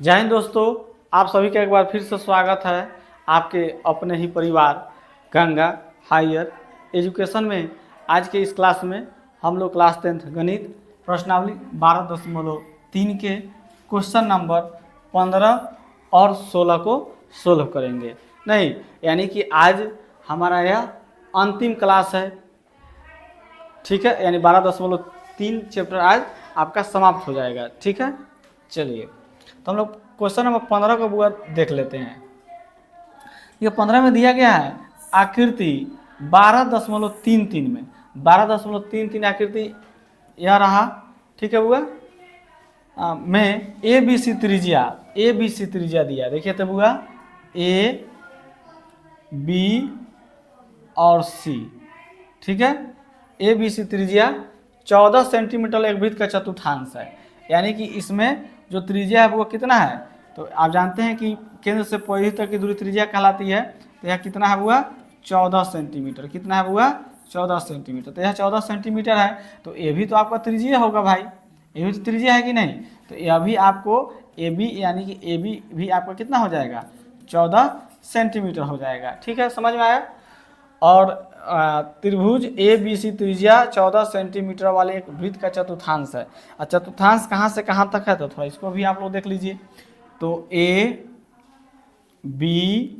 जय हिंद दोस्तों, आप सभी का एक बार फिर से स्वागत है आपके अपने ही परिवार गंगा हायर एजुकेशन में। आज के इस क्लास में हम लोग क्लास 10th गणित प्रश्नावली 12.3 के क्वेश्चन नंबर 15 और 16 को सोल्व करेंगे। नहीं, यानी कि आज हमारा यह अंतिम क्लास है, ठीक है। यानी 12.3 चैप्टर आज आपका समाप्त हो जाएगा, ठीक है। चलिए, तो हम लोग क्वेश्चन नंबर 15 को बुआ देख लेते हैं। ये 15 में दिया गया है आकृति 12.33 में 12.33 आकृति यह रहा, ठीक है बुआ। में ए बी सी त्रिज्या दिया, देखिए तो बुआ ए बी और सी, ठीक है। ए बी सी त्रिज्या 14 सेंटीमीटर एक वृत्त का चतुर्थांश है। यानी कि इसमें जो त्रिज्या है वो कितना है, तो आप जानते हैं कि केंद्र से परिधि तक की दूरी त्रिज्या कहलाती है। तो यह कितना है हुआ 14 सेंटीमीटर। कितना है हुआ 14 सेंटीमीटर। तो यह 14 सेंटीमीटर है, तो ये भी तो आपका त्रिज्या होगा भाई, ये भी तो त्रिज्या है कि नहीं। तो यह भी आपको ए बी यानी कि ए बी भी आपका कितना हो जाएगा 14 सेंटीमीटर हो जाएगा, ठीक है। समझ में आया। और त्रिभुज ए बी सी त्रिज्या 14 सेंटीमीटर वाले एक वृत्त का चतुर्थांश है। और चतुर्थांश कहाँ से कहाँ तक है, तो थोड़ा इसको भी आप लोग देख लीजिए। तो ए बी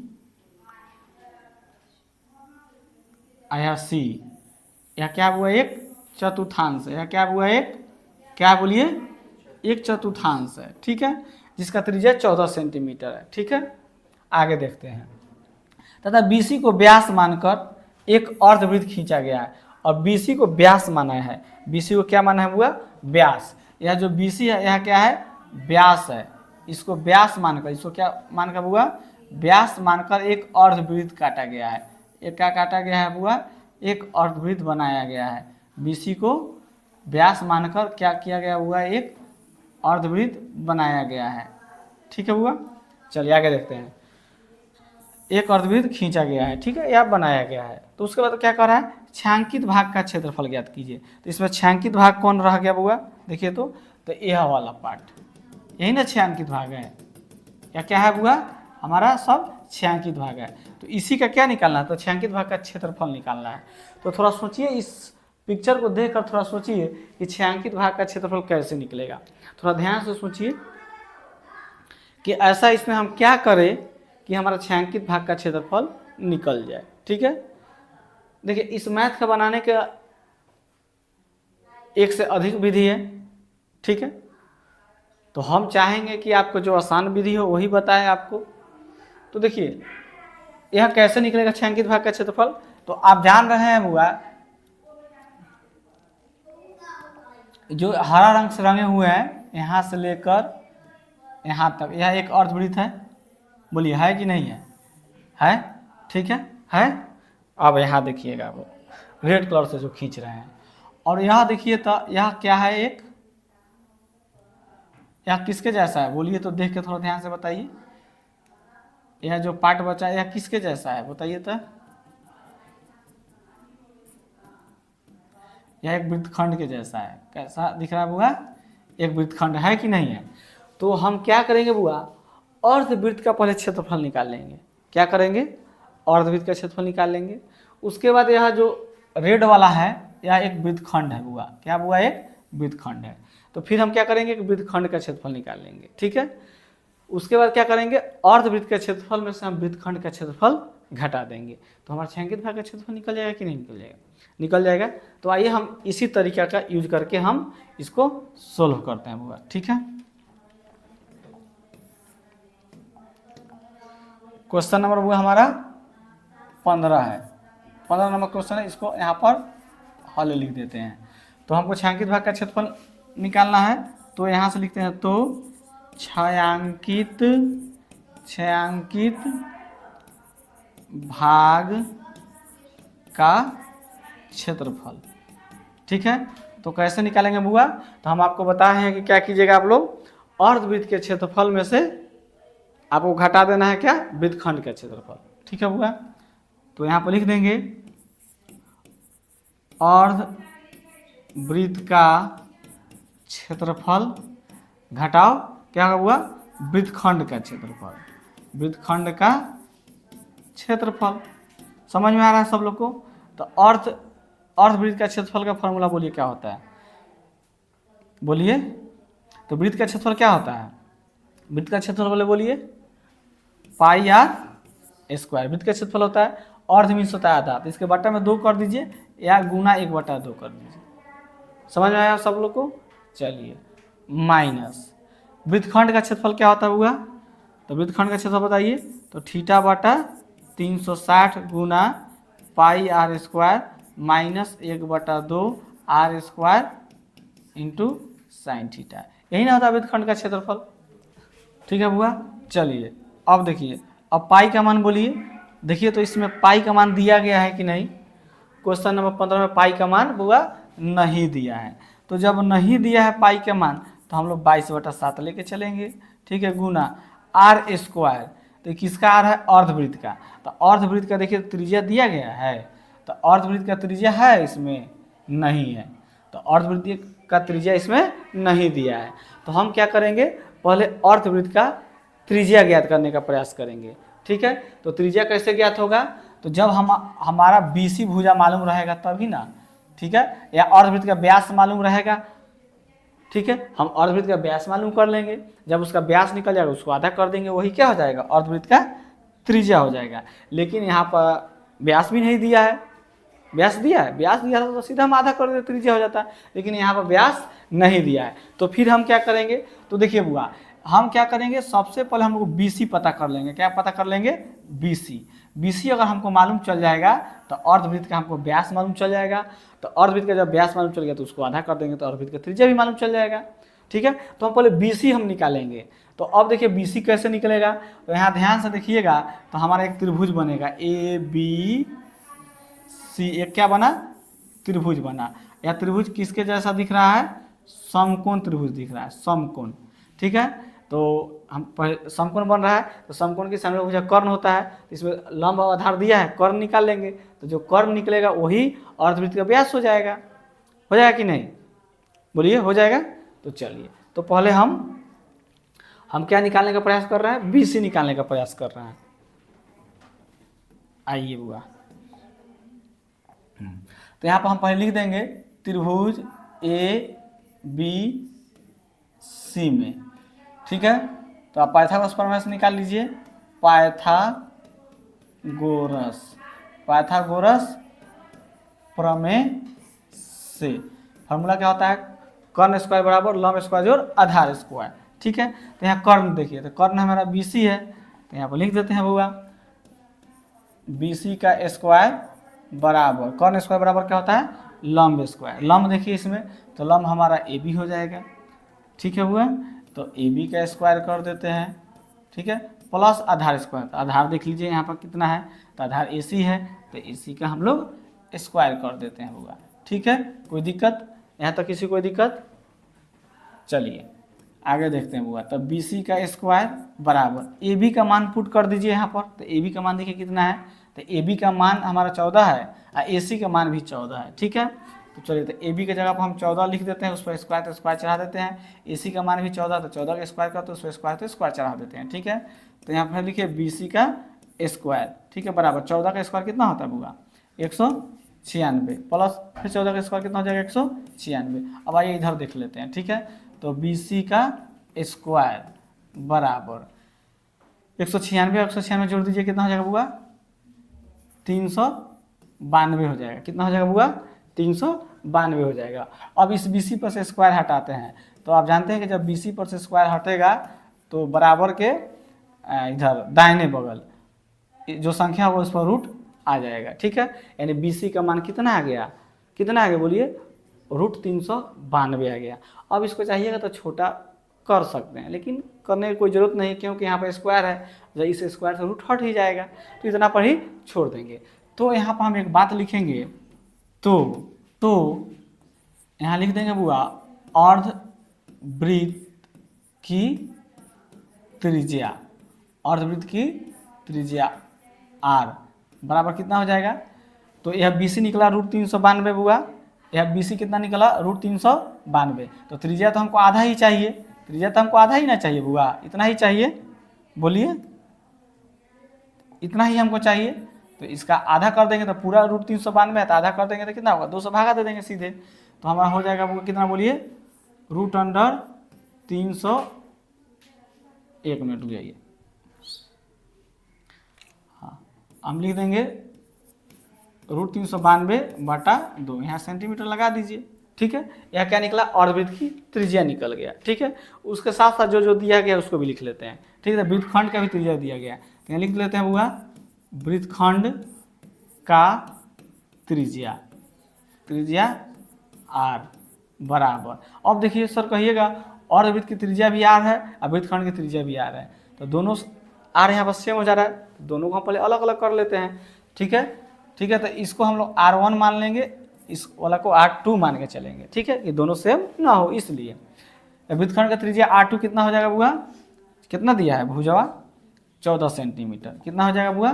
या सी, यह क्या हुआ एक चतुर्थांश है। यह क्या हुआ एक, क्या बोलिए, एक चतुर्थांश है, ठीक है, जिसका त्रिज्या 14 सेंटीमीटर है, ठीक है। आगे देखते हैं। तथा बीसी को व्यास मानकर एक अर्धवृत्त खींचा गया है। और बीसी को व्यास माना है, बीसी को क्या माना है हुआ व्यास। यह जो बीसी है यह क्या है व्यास है। इसको व्यास मानकर, इसको क्या मानकर हुआ व्यास मानकर एक अर्धवृत्त काटा गया है। एक क्या काटा गया है हुआ एक अर्धवृत्त बनाया गया है। बीसी को व्यास मानकर क्या किया गया हुआ एक अर्धवृत्त बनाया गया है, ठीक है हुआ। चलिए आगे देखते हैं। एक अर्धवृत्त खींचा गया है, ठीक है, या बनाया गया है। तो उसके बाद क्या कर रहा है छायांकित भाग का क्षेत्रफल ज्ञात कीजिए। तो इसमें छायांकित भाग कौन रह गया बुआ, देखिए तो यह वाला पार्ट, यही ना छायांकित भाग है। या क्या है बुआ हमारा सब छायांकित भाग है। तो इसी का क्या निकालना है, तो छायांकित भाग का क्षेत्रफल निकालना है। तो थोड़ा सोचिए, इस पिक्चर को देखकर थोड़ा सोचिए कि छायांकित भाग का क्षेत्रफल कैसे निकलेगा। थोड़ा ध्यान से सोचिए कि ऐसा इसमें हम क्या करें कि हमारा छायांकित भाग का क्षेत्रफल निकल जाए, ठीक है। देखिए, इस मैथ का बनाने का एक से अधिक विधि है, ठीक है। तो हम चाहेंगे कि आपको जो आसान विधि हो वही बताएं आपको। तो देखिए यह कैसे निकलेगा छायांकित भाग का क्षेत्रफल। तो आप जान रहे हैं बुआ, जो हरा रंग से रंगे हुए हैं यहाँ से लेकर यहाँ तक, यह एक अर्धवृत्त है। बोलिए है कि नहीं है, ठीक है। अब यहाँ देखिएगा वो रेड कलर से जो खींच रहे हैं। और यहाँ देखिए तो यह क्या है एक, यह किसके जैसा है बोलिए तो, देख के थोड़ा ध्यान से बताइए। यह जो पार्ट बचा है यह किसके जैसा है बताइए तो। यह एक वृत्तखंड के जैसा है। कैसा दिख रहा है बुआ, एक वृत्तखंड है कि नहीं है। तो हम क्या करेंगे बुआ अर्धवृत्त का पहले क्षेत्रफल निकाल लेंगे। क्या करेंगे अर्धवृत्त का क्षेत्रफल निकाल लेंगे। उसके बाद यह जो रेड वाला है यह एक वृत्तखंड है बुआ, क्या बुआ एक वृत्तखंड है। तो फिर हम क्या करेंगे कि वृत्तखंड का क्षेत्रफल निकाल लेंगे, ठीक है। उसके बाद क्या करेंगे अर्धवृत्त के क्षेत्रफल में से हम वृत्तखंड का क्षेत्रफल घटा देंगे। तो हमारा छायांकित भाग का क्षेत्रफल निकल जाएगा कि नहीं निकल जाएगा, निकल जाएगा। तो आइए हम इसी तरीका का यूज करके हम इसको सोल्व करते हैं बुआ, ठीक है। क्वेश्चन नंबर वो हमारा 15 है, 15 नंबर क्वेश्चन है। इसको यहाँ पर हल लिख देते हैं। तो हमको छायांकित भाग का क्षेत्रफल निकालना है। तो यहाँ से लिखते हैं तो छायांकित भाग का क्षेत्रफल, ठीक है। तो कैसे निकालेंगे बुआ, तो हम आपको बताए हैं कि क्या कीजिएगा आप लोग अर्धवृत्त के क्षेत्रफल में से आपको घटा देना है क्या वृत्तखंड का क्षेत्रफल, ठीक है बुआ। तो यहाँ पर लिख देंगे अर्धवृत्त का क्षेत्रफल घटाओ क्या हुआ वृत्तखंड का क्षेत्रफल, वृत्तखंड का क्षेत्रफल। समझ में आ रहा है सब लोग को? तो अर्धवृत्त का क्षेत्रफल का फॉर्मूला बोलिए क्या होता है, बोलिए। तो वृत्त का क्षेत्रफल क्या होता है? वृत्त का क्षेत्रफल बोलिए पाई आर स्क्वायर। वृत्त का क्षेत्रफल होता है, अर्ध मीन्स होता है आधा, तो इसके बटा में 2 कर दीजिए या गुना 1/2 कर दीजिए। समझ में आया सब लोग को? चलिए, माइनस वृत्तखंड का क्षेत्रफल क्या होता है हुआ? तो वृत्तखंड का क्षेत्रफल बताइए, तो थीटा बटा 360 गुना pi R square minus 1/2 R square into sine theta. यही ना होता है वृत्तखंड का क्षेत्रफल। ठीक है बुआ? चलिए अब देखिए, अब पाई का मान बोलिए। देखिए तो इसमें पाई का मान दिया गया है कि नहीं? क्वेश्चन नंबर 15 में पाई का मान बुआ नहीं दिया है। तो जब नहीं दिया है पाई का मान, तो हम लोग 22/7 लेके चलेंगे। ठीक है, गुना आर स्क्वायर, तो किसका आर है? अर्धवृत्त का। तो अर्धवृत्त का देखिए त्रिज्या दिया गया है, तो अर्धवृत्त का त्रिज्या है इसमें? नहीं है। तो अर्धवृत्त का त्रिज्या इसमें नहीं दिया है, तो हम क्या करेंगे, पहले अर्धवृत्त का त्रिज्या ज्ञात करने का प्रयास करेंगे। ठीक है, तो त्रिज्या कैसे ज्ञात होगा? तो जब हमारा BC भुजा मालूम रहेगा तभी ना। ठीक है, या अर्धवृत्त का व्यास मालूम रहेगा। ठीक है, हम अर्धवृत्त का व्यास मालूम कर लेंगे, जब उसका व्यास निकल जाएगा उसको आधा कर देंगे, वही क्या हो जाएगा? अर्धवृत्त का त्रिज्या हो जाएगा। लेकिन यहाँ पर व्यास भी नहीं दिया है। व्यास दिया है? व्यास दिया था तो सीधा हम आधा कर देते, त्रिज्या हो जाता, लेकिन यहाँ पर व्यास नहीं दिया है। तो फिर हम क्या करेंगे? तो देखिए बुआ, हम क्या करेंगे, सबसे पहले हम लोग BC पता कर लेंगे। क्या पता कर लेंगे? BC अगर हमको मालूम चल जाएगा तो अर्धवृत्त का हमको व्यास मालूम चल जाएगा। तो अर्धवृत्त का जब व्यास मालूम चल गया तो उसको आधा कर देंगे, तो अर्धवृत्त का त्रिज्या भी मालूम चल जाएगा। ठीक है, तो हम पहले BC हम निकालेंगे। तो अब देखिए BC कैसे निकलेगा, तो यहाँ ध्यान से देखिएगा, तो हमारा एक त्रिभुज बनेगा ABC। एक क्या बना? त्रिभुज बना। यह त्रिभुज किसके जैसा दिख रहा है? समकोण त्रिभुज दिख रहा है, समकोण। ठीक है, तो हम समकोण बन रहा है, तो समकोण के सामने भुजा कर्ण होता है, तो इसमें लंब और आधार दिया है, कर्ण निकाल लेंगे। तो जो कर्ण निकलेगा वही अर्धवृत्त का व्यास हो जाएगा। हो जाएगा कि नहीं? बोलिए, हो जाएगा? तो चलिए, तो पहले हम क्या निकालने का प्रयास कर रहे हैं? BC निकालने का प्रयास कर रहे हैं। आइए बुआ, तो यहाँ पर हम पहले लिख देंगे त्रिभुज ABC में। ठीक है, तो आप पाइथागोरस प्रमेय से निकाल लीजिए। पाइथागोरस प्रमेय से फॉर्मूला क्या होता है? कर्ण स्क्वायर बराबर लंब स्क्वायर जोड़ आधार स्क्वायर। ठीक है, तो यहाँ कर्ण देखिए, तो कर्ण हमारा BC है, तो यहाँ पर लिख देते हैं बुआ, BC का स्क्वायर बराबर, कर्ण स्क्वायर बराबर क्या होता है? लंब स्क्वायर। लंब देखिए इसमें, तो लंब हमारा AB हो जाएगा। ठीक है बुआ, तो AB का स्क्वायर कर देते हैं। ठीक है, प्लस आधार स्क्वायर, तो आधार देख लीजिए यहाँ पर कितना है, तो आधार AC है, तो AC का हम लोग स्क्वायर कर देते हैं बुआ। ठीक है, कोई दिक्कत यहाँ तक? किसी कोई दिक्कत? चलिए आगे देखते हैं बुआ। तो BC का स्क्वायर बराबर AB का मान पुट कर दीजिए यहाँ पर। तो AB का मान देखिए कितना है, तो AB का मान हमारा 14 है और AC का मान भी 14 है। ठीक है, तो चलिए, तो AB की जगह पर हम 14 लिख देते हैं, उस पर स्क्वायर तो स्क्वायर चढ़ा देते हैं। AC का मान भी 14, तो 14 का स्क्वायर करते हैं, उस पर स्क्वायर तो स्क्वायर चढ़ा देते हैं। ठीक है, तो यहाँ पर लिखिए BC का स्क्वायर, ठीक है, बराबर 14 का स्क्वायर कितना होता है बुआ? 196 प्लस फिर 14 का स्क्वायर कितना हो जाएगा? 196। अब आइए इधर देख लेते हैं। ठीक है, तो BC का स्क्वायर बराबर 196 196 जोड़ दीजिए, कितना हो जाएगा बुआ? 392 हो जाएगा। कितना हो जाएगा बुआ? 392 हो जाएगा। अब इस BC पर से स्क्वायर हटाते हैं, तो आप जानते हैं कि जब BC पर से स्क्वायर हटेगा तो बराबर के इधर दाहिने बगल जो संख्या होगा उस पर रूट आ जाएगा। ठीक है, यानी BC का मान कितना आ गया? कितना आ गया बोलिए? √392 आ गया। अब इसको चाहिएगा तो छोटा कर सकते हैं, लेकिन करने की कोई ज़रूरत नहीं, क्योंकि यहाँ पर स्क्वायर है, जब इस स्क्वायर से रूट हट ही जाएगा, तो इतना पर ही छोड़ देंगे। तो यहाँ पर हम एक बात लिखेंगे, तो यहाँ लिख देंगे बुआ, अर्धवृत्त की त्रिज्या, अर्धवृत्त की त्रिज्या R बराबर कितना हो जाएगा? तो यह BC निकला √392 बुआ, यह BC कितना निकला? √392। तो त्रिज्या तो हमको आधा ही चाहिए, त्रिज्या तो हमको आधा ही ना चाहिए बुआ, इतना ही चाहिए, बोलिए इतना ही हमको चाहिए। तो इसका आधा कर देंगे तो पूरा रूट 392 है, तो आधा कर देंगे तो कितना होगा, 2 से भागा दे देंगे सीधे, तो हमारा हो जाएगा बुआ कितना, बोलिए रूट अंडर 300, 1 मिनट जाइए, हाँ हम लिख देंगे रूट 392/2, यहाँ सेंटीमीटर लगा दीजिए। ठीक है, यह क्या निकला, अर्धवृत्त की त्रिज्या निकल गया। ठीक है, उसके साथ साथ जो जो दिया गया उसको भी लिख लेते हैं। ठीक है, वृत्तखंड का भी त्रिज्या दिया गया है, तो यहाँ लिख लेते हैं बुआ वृत्तखंड का त्रिज्या, त्रिज्या r बराबर। अब देखिए सर कहिएगा अर्धवृत्त की त्रिज्या भी r है और वृत्तखंड की त्रिज्या भी r है, तो दोनों r यहाँ पर सेम हो जा रहा है, दोनों को हम पहले अलग अलग कर लेते हैं। ठीक है, ठीक है, तो इसको हम लोग r1 मान लेंगे, इस वाला को r2 मान के चलेंगे। ठीक है, ये दोनों सेम ना हो इसलिए। वृत्तखंड का त्रिज्या r2 कितना हो जाएगा बुआ, कितना दिया है भुजवा, 14 सेंटीमीटर, कितना हो जाएगा बुआ,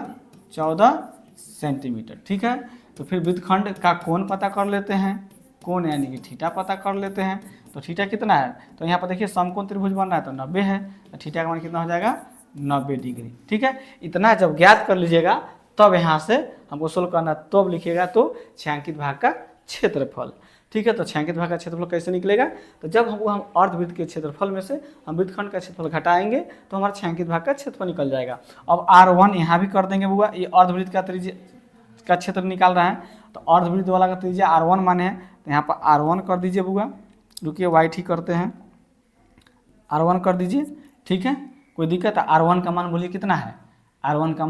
14 सेंटीमीटर। ठीक है, तो फिर वृत्तखंड का कोण पता कर लेते हैं, कोण यानी कि थीटा पता कर लेते हैं। तो थीटा कितना है, तो यहाँ पर देखिए समकोण त्रिभुज बन रहा है तो 90 है, तो थीटा का मान कितना हो जाएगा, 90 डिग्री। ठीक है, इतना जब ज्ञात कर लीजिएगा तब यहाँ से हमको सोल्व करना, तब लिखिएगा तो छायांकित भाग का क्षेत्रफल। ठीक है, तो छायांकित भाग का क्षेत्रफल कैसे निकलेगा, तो जब हम अर्धवृत्त के क्षेत्रफल में से हम वृत्तखंड का क्षेत्रफल घटाएंगे तो हमारा छायांकित भाग का क्षेत्रफल निकल जाएगा। अब r1 यहाँ भी कर देंगे बुआ, ये अर्धवृत्त का त्रिज्या का क्षेत्र निकाल रहा है, तो अर्धवृत्त वाला का त्रिज्या r1 माने हैं, तो यहाँ पर r1 कर दीजिए बुआ, रुकिए वाई ठीक करते हैं, r1 कर दीजिए। ठीक है, कोई दिक्कत है, r1 का मान बोलिए कितना है, r1 का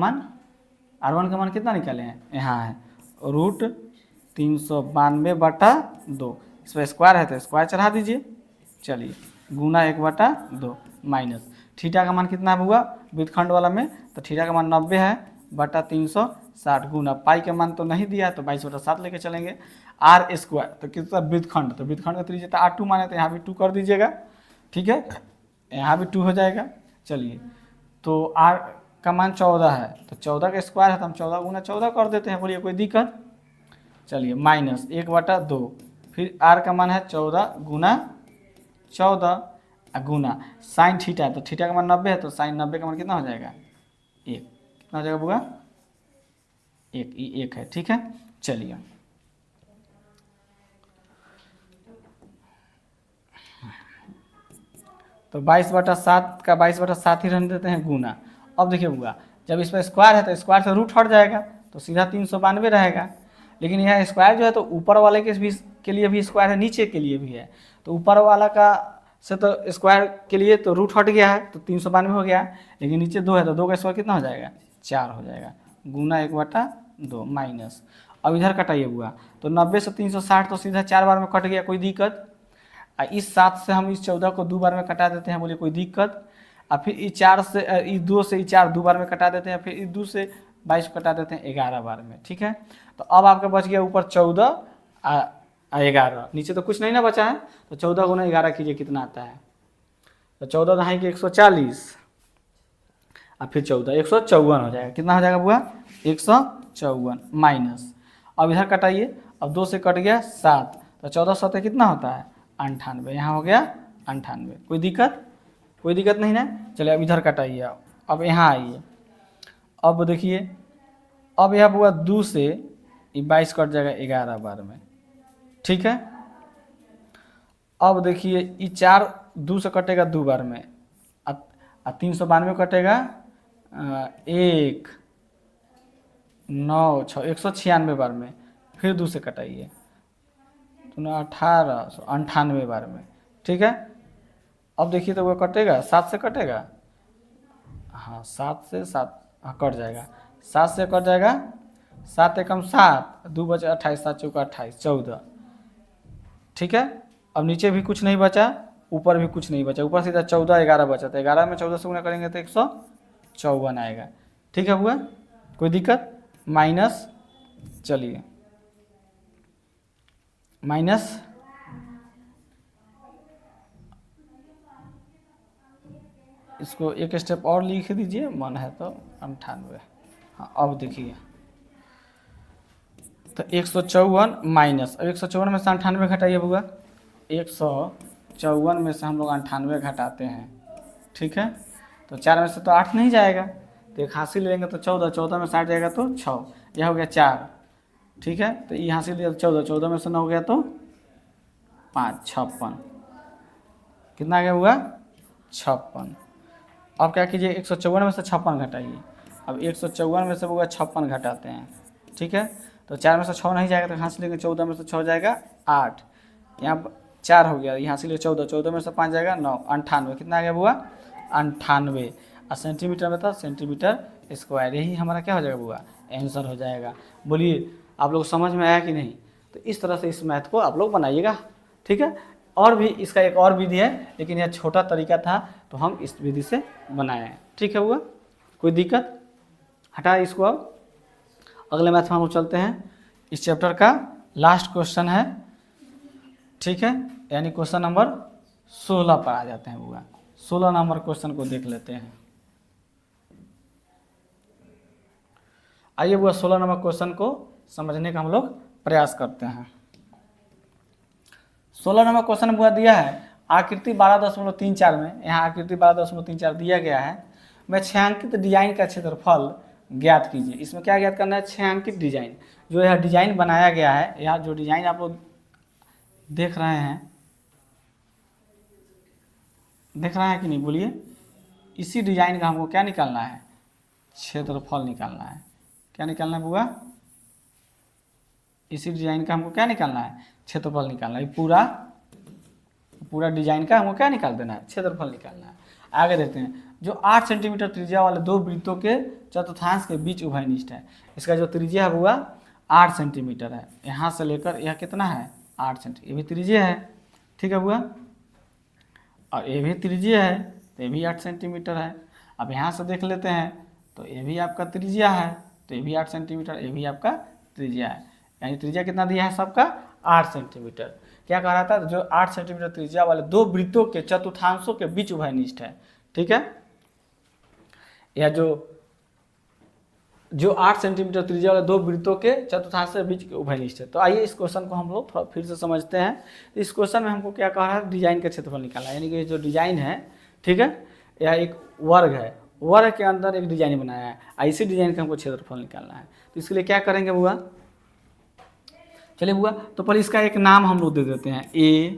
मान कितना निकाले हैं, यहाँ है रूट 392/2, इस पर स्क्वायर है तो स्क्वायर चढ़ा दीजिए, चलिए गुना 1/2 माइनस थीटा का मान कितना है बुआ वृत्तखंड वाला में, तो थीटा का मान 90 है बटा 360 गुना पाई का मान तो नहीं दिया तो 22/7 लेके चलेंगे, r स्क्वायर तो कितना वृत्तखंड, तो वृत्तखंड का त्रिज्या तो r2 माने, तो यहाँ भी 2 कर दीजिएगा। ठीक है, यहाँ भी 2 हो जाएगा। चलिए, तो r का मान 14 है, तो 14 का स्क्वायर है तो हम 14 गुना 14 कर देते हैं, बोलिए कोई दिक्कत। चलिए माइनस 1/2, फिर r का मान है 14 गुना 14 गुना साइन थीटा, तो थीटा का मान 90 है, तो साइन 90 का मान कितना हो जाएगा, 1, कितना हो जाएगा बुआ, 1 है। ठीक है, चलिए तो 22/7 का 22/7 ही रहने देते हैं गुना। अब देखिए बुआ जब इस पर स्क्वायर है तो स्क्वायर से रूट हट जाएगा, तो सीधा 392 रहेगा, लेकिन यह स्क्वायर जो है तो ऊपर वाले के लिए भी स्क्वायर है, नीचे के लिए भी है, तो ऊपर वाला का से तो स्क्वायर के लिए तो रूट हट गया है तो 392 हो गया, लेकिन नीचे 2 है तो 2 का स्क्वायर कितना हो जाएगा, 4 हो जाएगा, गुना 1/2 माइनस। अब इधर कटाइए बुआ, तो 90 से 360 तो सीधा 4 बार में कट गया, कोई दिक्कत। इस 7 से हम इस 14 को 2 बार में कटा देते हैं, बोलिए कोई दिक्कत। और फिर इस 4 से इस 2 से इस 4 2 बार में कटा देते हैं, फिर इस 2 से 22 कटा देते हैं 11 बार में। ठीक है, तो अब आपका बच गया ऊपर 14 और 11, नीचे तो कुछ नहीं ना बचा है, तो 14 गुना 11 कीजिए कितना आता है, तो 14 दहाई के 140 और फिर 14 154 हो जाएगा, कितना हो जाएगा बुआ 154 माइनस। अब इधर कटाइए, अब 2 से कट गया 7, तो 14 7 कितना होता है 98, यहाँ हो गया 98, कोई दिक्कत नहीं ना। चलिए अब इधर कटाइए, अब यहाँ आइए, अब देखिए अब यह बुआ 2 से 22 कट जाएगा 11 बार में। ठीक है, अब देखिए ये 4 2 से कटेगा 2 बार में, 392 कटेगा 1 9 6 196 बार में, फिर 2 से कटाइए तो 1898 बार में। ठीक है, अब देखिए तो वो कटेगा 7 से कटेगा, हाँ 7 से 7 कट जाएगा, 7 से कट जाएगा, 7 एकम 7 2 बचे 28 7 चौका 28 14। ठीक है, अब नीचे भी कुछ नहीं बचा, ऊपर भी कुछ नहीं बचा, ऊपर सीधा 14 11 बचा, तो 11 में 14 से गुना करेंगे तो 154 आएगा। ठीक है हुआ, कोई दिक्कत, माइनस, चलिए माइनस इसको एक स्टेप और लिख दीजिए, मन है तो 98। हाँ अब देखिए तो 154 माइनस, अब 154 में से 98 घटाइए बुआ, 154 में से हम लोग 98 घटाते हैं, ठीक है। तो 4 में से तो 8 नहीं जाएगा, तो एक हासिल लेंगे तो 14, 14 में से 8 जाएगा तो 6, यह हो गया 4, ठीक है। तो ये हासिल लिया 14, 14 में से 9 हो गया तो 5, 56, कितना आ गया हुआ 56। अब क्या कीजिए 154 में से 56 घटाइए। अब 154 में से हुआ 56 घटाते हैं, ठीक है। तो 4 में से 6 नहीं जाएगा, तो यहाँ से लेंगे 14 में से 6 जाएगा 8, यहाँ 4 हो गया, यहाँ से ले 14, 14 में से 5 जाएगा 9, 98, कितना आ गया बुआ 98। और सेंटीमीटर में था सेंटीमीटर स्क्वायर, यही हमारा क्या हो जाएगा बुआ आंसर हो जाएगा। बोलिए आप लोग समझ में आया कि नहीं। तो इस तरह से इस मैथ को आप लोग बनाइएगा, ठीक है। और भी इसका एक और विधि है, लेकिन यह छोटा तरीका था तो हम इस विधि से बनाए हैं, ठीक है बुआ। कोई दिक्कत हटा इसको। अब अगले मैथ में हम लोग चलते हैं। इस चैप्टर का लास्ट क्वेश्चन है, ठीक है, यानी क्वेश्चन नंबर 16 पर आ जाते हैं बुआ। 16 नंबर क्वेश्चन को देख लेते हैं। आइए बुआ 16 नंबर क्वेश्चन को समझने का हम लोग प्रयास करते हैं। 16 नंबर क्वेश्चन बुआ दिया है आकृति 12.34 में, यहाँ आकृति 12.34 दिया गया है। मैं छायांकित डिजाइन का क्षेत्रफल ज्ञात कीजिए। इसमें क्या ज्ञात करना है, छायांकित डिजाइन, जो यह डिजाइन बनाया गया है, यह जो डिजाइन आप लोग देख रहे हैं कि नहीं, बोलिए। इसी डिजाइन का हमको क्या निकालना है, क्षेत्रफल निकालना है। क्या निकालना है बुआ, इसी डिजाइन का हमको क्या निकालना है, क्षेत्रफल निकालना है। पूरा डिजाइन का हमको क्या निकाल देना है, क्षेत्रफल निकालना है। आगे देखते हैं। जो 8 सेंटीमीटर त्रिज्या वाले दो वृत्तों के चतुर्थांश के बीच उभयनिष्ठ है। इसका जो त्रिज्या है बुआ 8 सेंटीमीटर है, यहाँ से लेकर यह कितना है 8 सेंटीमीटर, ये भी त्रिज्या है, ठीक है बुआ। और ये भी त्रिज्या है, तो ये भी 8 सेंटीमीटर है। अब यहाँ से देख लेते हैं, तो ये भी आपका त्रिज्या है, तो ये भी 8 सेंटीमीटर, ये भी आपका त्रिज्या है। यानी त्रिज्या कितना दिया है सबका 8 सेंटीमीटर। क्या कह रहा था, जो 8 सेंटीमीटर त्रिज्या वाले दो वृत्तों के चतुर्थांशों के बीच उभयनिष्ठ है, ठीक है। या जो 8 सेंटीमीटर त्रिज्या वाले दो वृत्तों के चतुर्थांश के बीच उभयनिष्ठ है। तो आइए इस क्वेश्चन को हम लोग थोड़ा फिर से समझते हैं। इस क्वेश्चन में हमको क्या कह रहा है, डिजाइन का क्षेत्रफल निकालना है। यानी कि जो डिजाइन है, ठीक है, यह एक वर्ग है, वर्ग के अंदर एक डिजाइन बनाया है, इसी डिजाइन का हमको क्षेत्रफल निकालना है। तो इसके लिए क्या करेंगे बुआ, चलिए बुआ, तो पहले इसका एक नाम हम लोग दे देते हैं, A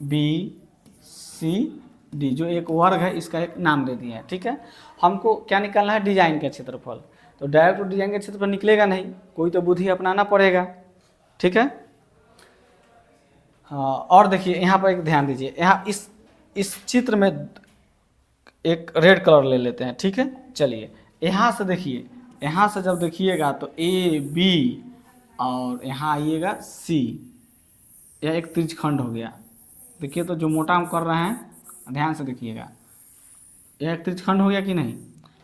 B C D, जो एक वर्ग है इसका एक नाम दे दिए हैं, ठीक है। हमको क्या निकालना है, डिजाइन का क्षेत्रफल। तो डायरेक्ट डिजाइन का क्षेत्रफल निकलेगा नहीं, कोई तो बुद्धि अपनाना पड़ेगा, ठीक है। हाँ, और देखिए यहाँ पर एक ध्यान दीजिए, यहाँ इस चित्र में एक रेड कलर ले लेते हैं, ठीक है। चलिए यहाँ से देखिए, यहाँ से जब देखिएगा तो A B और यहाँ आइएगा C, यह एक त्रिज्यखंड हो गया। देखिए तो जो मोटा हम कर रहे हैं ध्यान से देखिएगा, यह एक त्रिज्यखंड हो गया कि नहीं,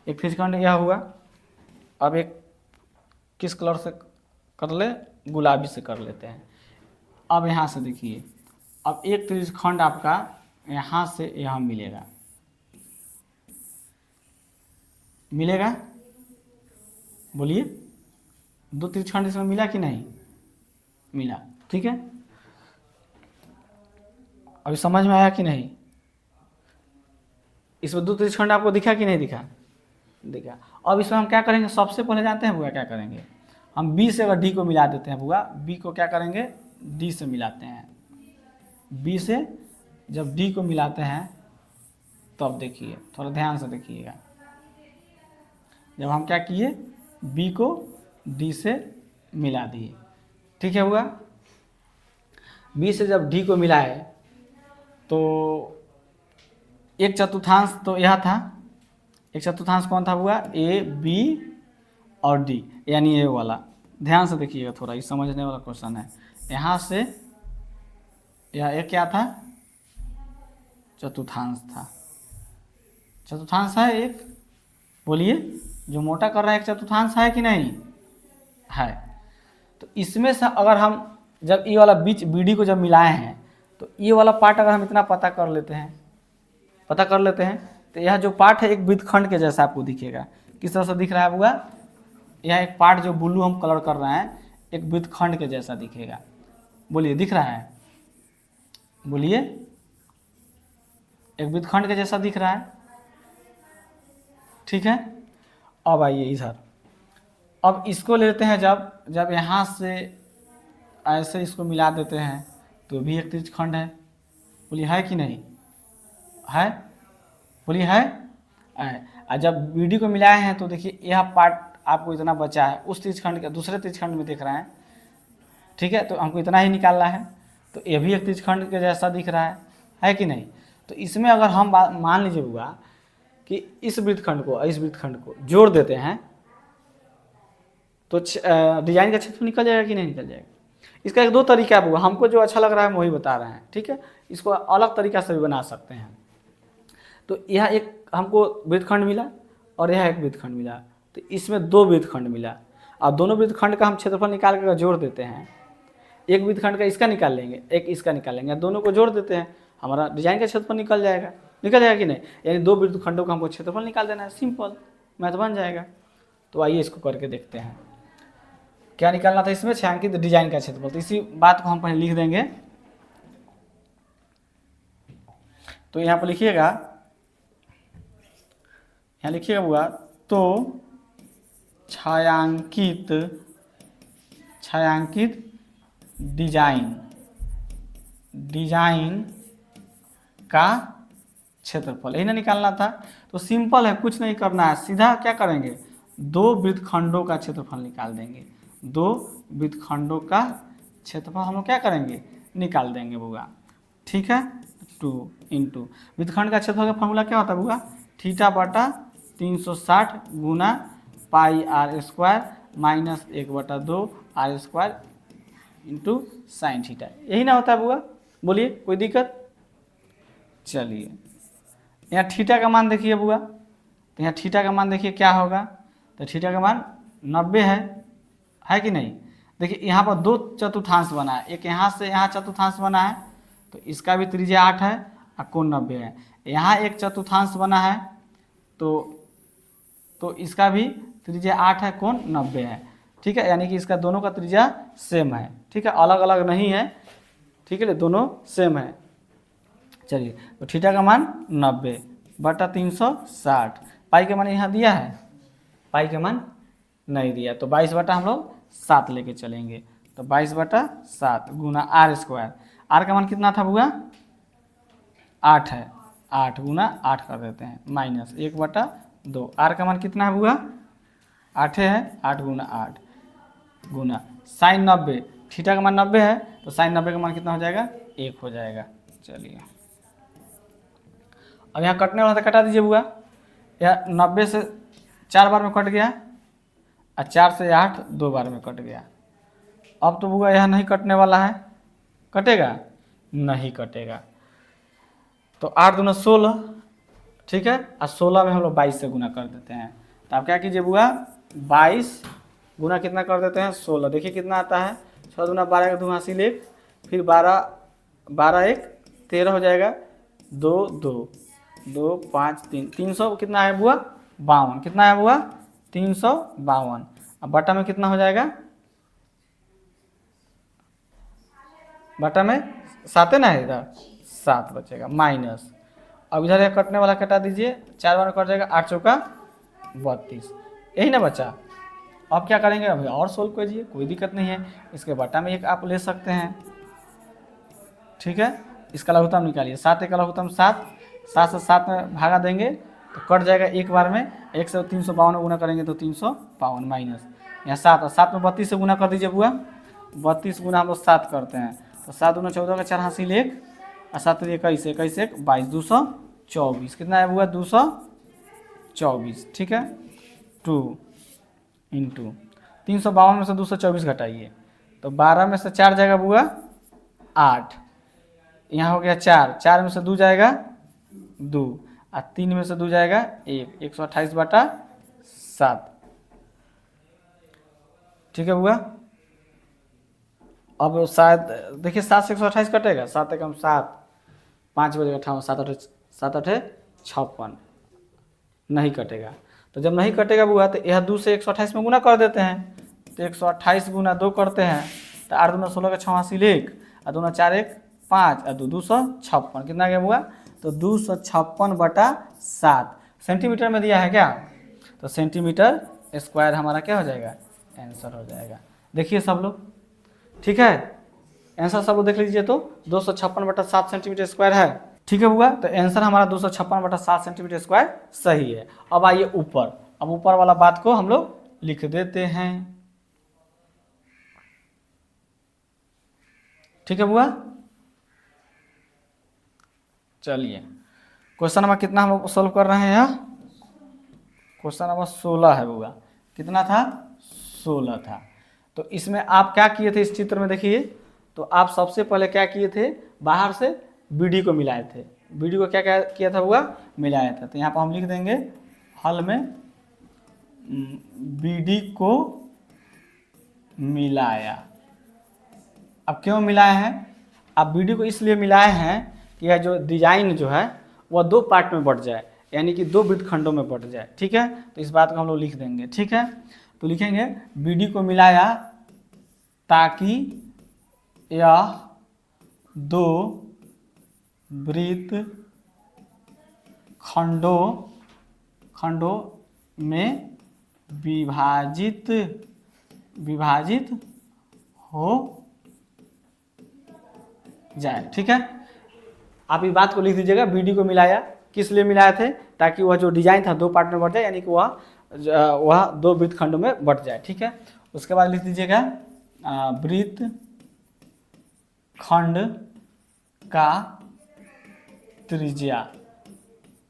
एक त्रिज्यखंड यह हुआ। अब एक किस कलर से कर ले, गुलाबी से कर लेते हैं। अब यहाँ से देखिए, अब एक त्रिज्यखंड आपका यहाँ से यहाँ मिलेगा, बोलिए। दो त्रिज्यखंड इसमें मिला कि नहीं मिला, ठीक है। अभी समझ में आया कि नहीं, इसमें दो त्रिज्यखंड आपको दिखा कि नहीं दिखा, दिखा। अब इसमें हम क्या करेंगे, सबसे पहले जानते हैं बुआ क्या करेंगे, हम B से अगर D को मिला देते हैं बुआ, B को क्या करेंगे D से मिलाते हैं। B से जब D को मिलाते हैं तो अब देखिए, थोड़ा ध्यान से देखिएगा, जब हम क्या किए B को D से मिला दिए, ठीक है हुआ। B से जब D को मिलाए तो एक चतुर्थांश तो यह था, एक चतुर्थांश कौन था हुआ, A B और D, यानी ये वाला। ध्यान से देखिएगा, थोड़ा ये समझने वाला क्वेश्चन है। यहाँ से यह एक क्या था, चतुर्थांश था, चतुर्थांश है एक, बोलिए। जो मोटा कर रहा है एक चतुर्थांश है कि नहीं है। तो इसमें से अगर हम जब ये वाला बीच BD को जब मिलाए हैं, तो ये वाला पार्ट अगर हम इतना पता कर लेते हैं, तो यह जो पार्ट है एक वृत्तखंड के जैसा आपको दिखेगा। किस तरह से दिख रहा है बुआ, यह एक पार्ट जो ब्लू हम कलर कर रहे हैं एक वृत्तखंड के जैसा दिखेगा, बोलिए दिख रहा है। बोलिए, एक वृत्तखंड के जैसा दिख रहा है, ठीक है। अब आइए इधर, अब इसको लेते हैं, जब यहाँ से ऐसे इसको मिला देते हैं तो भी एक त्रिज्यखंड है। बोलिए है कि नहीं है, बोलिए है। और जब बीडी को मिलाए हैं तो देखिए यह पार्ट आपको इतना बचा है, उस त्रिज्यखंड के दूसरे त्रिज्यखंड में देख रहे हैं, ठीक है। तो हमको इतना ही निकालना है, तो ये भी एक त्रिज्यखंड के जैसा दिख रहा है कि नहीं। तो इसमें अगर हम मान लीजिए हुआ कि इस वृत्तखंड को इस वृत्तखंड को जोड़ देते हैं तो डिजाइन का क्षेत्र निकल जाएगा कि नहीं निकल जाएगा। इसका एक दो तरीका है, हमको जो अच्छा लग रहा है हम वही बता रहे हैं, ठीक है। इसको अलग तरीका से भी बना सकते हैं। तो यह एक हमको वृत्तखंड मिला और यह एक वृत्तखंड मिला, तो इसमें दो वृत्तखंड मिला। अब दोनों वृत्तखंड का हम क्षेत्रफल निकाल कर जोड़ देते हैं, एक वृत्तखंड का इसका निकाल लेंगे, एक इसका निकाल लेंगे, दोनों को जोड़ देते हैं, हमारा डिजाइन का क्षेत्रफल निकल जाएगा कि नहीं। यानी दो वृत्तखंडों का हमको क्षेत्रफल निकाल देना है, सिंपल मैथ बन जाएगा। तो आइए इसको करके देखते हैं, क्या निकालना था इसमें, छायांकित डिजाइन का क्षेत्रफल। तो इसी बात को हम पहले लिख देंगे। तो यहाँ पर लिखिएगा, यहाँ लिखिएगा हुआ, तो छायांकित डिजाइन का क्षेत्रफल, यही ना निकालना था। तो सिंपल है, कुछ नहीं करना है, सीधा क्या करेंगे, दो वृत्तखंडों का क्षेत्रफल निकाल देंगे। दो वृत्तखंडों का क्षेत्रफल हम लोग क्या करेंगे, निकाल देंगे बुआ, ठीक है। 2 इंटू वृत्तखंड का क्षेत्रफल का फॉर्मूला क्या होता है बुआ, थीटा बटा 360 गुना pi R square minus 1/2 R square into sine theta, यही ना होता है बुआ। बोलिए कोई दिक्कत। चलिए यहाँ थीटा का मान देखिए बुआ, तो यहाँ थीटा का मान देखिए क्या होगा, तो थीटा का मान 90 है कि नहीं। देखिए यहाँ पर दो चतुर्थांश बना है, एक यहाँ से यहाँ चतुर्थांश बना है, तो इसका भी त्रिज्या 8 है और कोण 90 है। यहाँ एक चतुर्थांश बना है, तो इसका भी त्रिज्या 8 है, कोण 90 है, ठीक है। यानी कि इसका दोनों का त्रिज्या सेम है, ठीक है, अलग अलग नहीं है, ठीक है, दोनों सेम है। चलिए, तो थीटा का मान 90 बटा 360, पाई का मान यहाँ दिया है, पाई का मान नहीं दिया, तो 22 बटा हम लोग 7 लेके चलेंगे। तो 22 बटा 7 गुना आर स्क्वायर, आर का मान कितना था बुआ, 8 है, 8 गुना 8 कर देते हैं माइनस 1/2, आर का मान कितना है बुआ, 8 है, 8 गुना 8 गुना साइन 90, थीटा का मान 90 है, तो साइन 90 का मान कितना हो जाएगा, 1 हो जाएगा। चलिए अब यहाँ कटने वाला था, कटा दीजिए बुआ। यह 90 से 4 बार में कट गया और 4 से 8 2 बार में कट गया। अब तो बुआ यह नहीं कटने वाला है, कटेगा नहीं कटेगा, तो 8 दूना 16, ठीक है, और 16 में हम लोग 22 से गुना कर देते हैं। तो आप क्या कीजिए बुआ, 22 गुना कितना कर देते हैं 16, देखिए कितना आता है, 6 दूना 12 का 2 हासिल 1, फिर 12 1 13 हो जाएगा, 2 2 2 5 3, 300 कितना है बुआ, 52, कितना है बुआ 352। अब बटा में कितना हो जाएगा, बटा में 7 है ना, इधर 7 बचेगा माइनस। अब इधर कटने वाला कटा दीजिए, 4 बार में कट जाएगा, 8 चौका 32, यही ना बचा। अब क्या करेंगे, अभी और सोल्व कीजिए, कोई दिक्कत नहीं है, इसके बटा में एक आप ले सकते हैं, ठीक है। इसका लघुत्तम निकालिए, 7 एक लघुत्तम 7, 7 से 7 में भागा देंगे तो कट जाएगा एक बार में, 1 से 352 गुना करेंगे तो 352 माइनस यहाँ 7, और 7 में 32 से गुना कर दीजिए बुआ, 32 गुना हम लोग 7 करते हैं, तो 7 दूना 14 का 4 हासिल 1 और 7 21 21 1 22 224, कितना है बुआ 224, ठीक है। 2 इंटू 352 में से 224 घटाइए, तो 12 में से 4 जाएगा बुआ 8, यहाँ हो गया 4 में से 2 जाएगा 2 और 3 में से 2 जाएगा 1, 128 बटा 7, ठीक है बुआ। अब शायद देखिए 7 से 128 कटेगा, 7 एकम 7, 5 बजे 58, 7 8 56, नहीं कटेगा। तो जब नहीं कटेगा बुआ तो यह 2 से 128 में गुना कर देते हैं, तो 128 गुना 2 करते हैं, तो 8 दूना 16 का 6 हासिल 1 और 2 4 1 5 और 256 कितना गया हुआ? तो 256/7 सेंटीमीटर में दिया है क्या? तो सेंटीमीटर स्क्वायर हमारा क्या हो जाएगा? आंसर हो जाएगा। देखिए सब लोग, ठीक है, आंसर सब लोग देख लीजिए। तो 256/7 सेंटीमीटर स्क्वायर है, ठीक है हुआ। तो आंसर हमारा 256/7 सेंटीमीटर स्क्वायर सही है। अब आइए ऊपर, अब ऊपर वाला बात को हम लोग लिख देते हैं, ठीक है बुआ। चलिए क्वेश्चन नंबर कितना हम लोग सोल्व कर रहे हैं? यहाँ क्वेश्चन नंबर 16 है बुआ। कितना था? 16 था। तो इसमें आप क्या किए थे इस चित्र में देखिए, तो आप सबसे पहले क्या किए थे? बाहर से बीडी को मिलाए थे। बीडी को क्या क्या किया था बुआ? मिलाया था। तो यहाँ पर हम लिख देंगे हल में बीडी को मिलाया। अब क्यों मिलाए हैं? अब बीडी को इसलिए मिलाए हैं कि यह जो डिजाइन जो है वह 2 पार्ट में बट जाए, यानी कि 2 वृत्त खंडों में बट जाए, ठीक है। तो इस बात को हम लोग लिख देंगे, ठीक है। तो लिखेंगे बीडी को मिलाया ताकि यह 2 वृत्त खंडों में विभाजित हो जाए, ठीक है। आप इस बात को लिख दीजिएगा, बीडी को मिलाया किस लिए मिलाए थे? ताकि वह जो डिजाइन था 2 पार्ट में बट जाए, यानी कि वह 2 वृत्त खंडों में बट जाए, ठीक है। उसके बाद लिख दीजिएगा वृत्त खंड का त्रिज्या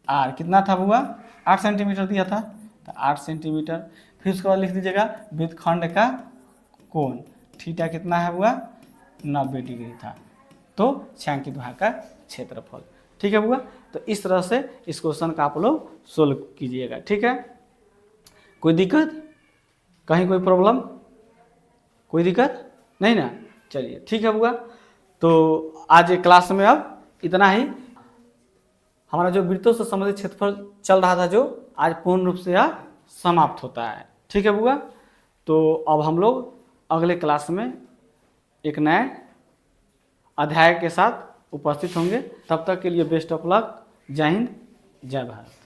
r कितना था हुआ? 8 सेंटीमीटर दिया था, तो 8 सेंटीमीटर। फिर उसके बाद लिख दीजिएगा वृत्त खंड का कोण थीटा कितना है हुआ? 90 डिग्री था। तो छायांकित भाग का क्षेत्रफल, ठीक है बुआ। तो इस तरह से इस क्वेश्चन का आप लोग सोल्व कीजिएगा, ठीक है। कोई दिक्कत, कहीं कोई प्रॉब्लम, कोई दिक्कत नहीं ना? चलिए ठीक है बुआ। तो आज क्लास में अब इतना ही। हमारा जो वृत्तों से संबंधित क्षेत्रफल चल रहा था, जो आज पूर्ण रूप से यह समाप्त होता है, ठीक है बुआ। तो अब हम लोग अगले क्लास में एक नए अध्याय के साथ उपस्थित होंगे। तब तक के लिए बेस्ट ऑफ लक। जय हिंद, जय भारत।